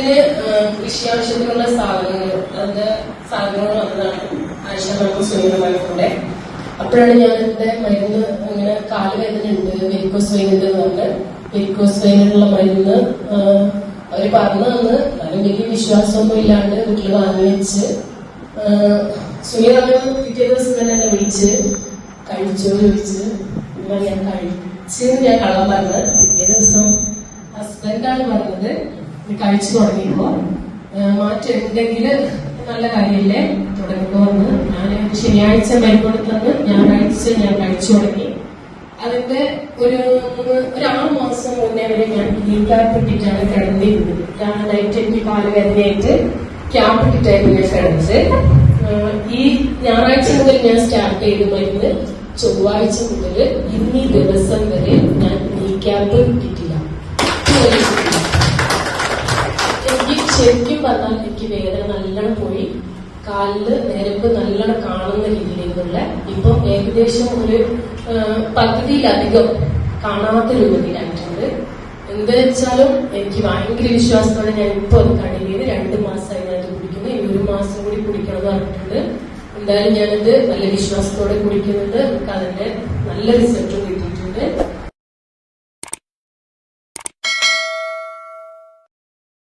വീട്ടില് കൃഷി ആവശ്യത്തിനുള്ള സാധനങ്ങൾ വന്നതാണ് ആഴ്ച സുഖമായിക്കൂടെ. അപ്പോഴാണ് ഞാൻ എന്റെ മരുന്ന് ഇങ്ങനെ കാലുവേദന ഉണ്ട്, വെരിക്കോസ് വെയിൻ ഉണ്ട് എന്ന് പറഞ്ഞ് വെരിക്കോസ് വെയിനുള്ള മരുന്ന് അവര് പറഞ്ഞു തന്ന്. എന്നാലും വലിയ വിശ്വാസമൊന്നും ഇല്ലാണ്ട് വീട്ടിൽ വാങ്ങി വെച്ച് സുനിയമ്മ പിറ്റേ ദിവസം തന്നെ എന്നെ വിളിച്ച് കഴിച്ചോ ചോദിച്ച് ഞാൻ കഴിച്ചെന്ന് ഞാൻ കള്ളം പറഞ്ഞത്. പിറ്റേ ദിവസം ഹസ്ബൻഡാണ് പറഞ്ഞത് കഴിച്ചു തുടങ്ങിയപ്പോ മാറ്റം ഉണ്ടെങ്കിൽ നല്ല കാര്യമല്ലേ തുടങ്ങിക്കോ എന്ന്. ഞാൻ ശനിയാഴ്ച മരുന്നെടുത്തത് ഞായറാഴ്ച ഞാൻ കഴിച്ചു തുടങ്ങി. അതിന്റെ ഒരു 6 മാസം മുന്നേ വരെ ഞാൻ ഈ ക്യാപ്പ് ഇട്ടിട്ടാണ് കിടന്നിരുന്നത്. നൈറ്റ് എനിക്ക് കാലുവേദനയായിട്ട് ക്യാപ്പ് ഇട്ടിട്ടായിരുന്നു ഞാൻ കിടന്നത്. ഈ ഞായറാഴ്ച മുതൽ ഞാൻ സ്റ്റാർട്ട് ചെയ്ത് മരുന്ന് ചൊവ്വാഴ്ച മുതൽ ഇന്നീ ദിവസം വരെ ഞാൻ ഈ ക്യാപ്പ് ഇട്ടിട്ടില്ല. എനിക്ക് ശരിക്കും പറഞ്ഞാൽ എനിക്ക് വേദന നല്ലോണം പോയി, കാലില് ഞരമ്പ് നല്ലോണം കാണുന്ന രീതിയിലേക്കുള്ള ഇപ്പൊ ഏകദേശം ഒരു പകുതിയിലധികം കാണാത്ത രൂപത്തിലായിട്ടുണ്ട്. എന്താ വെച്ചാലും എനിക്ക് ഭയങ്കര വിശ്വാസത്തോടെ ഞാൻ ഇപ്പൊ അത് കണ്ടിന്യൂ 2 മാസമായി ഞാനത് കുടിക്കുന്നു. 1 മാസം കൂടി കുടിക്കണമെന്ന് പറഞ്ഞിട്ടുണ്ട്. എന്തായാലും ഞാനത് നല്ല വിശ്വാസത്തോടെ കുടിക്കുന്നുണ്ട്. നമുക്ക് അതിന്റെ നല്ല റിസൾട്ടും കിട്ടിയിട്ടുണ്ട്.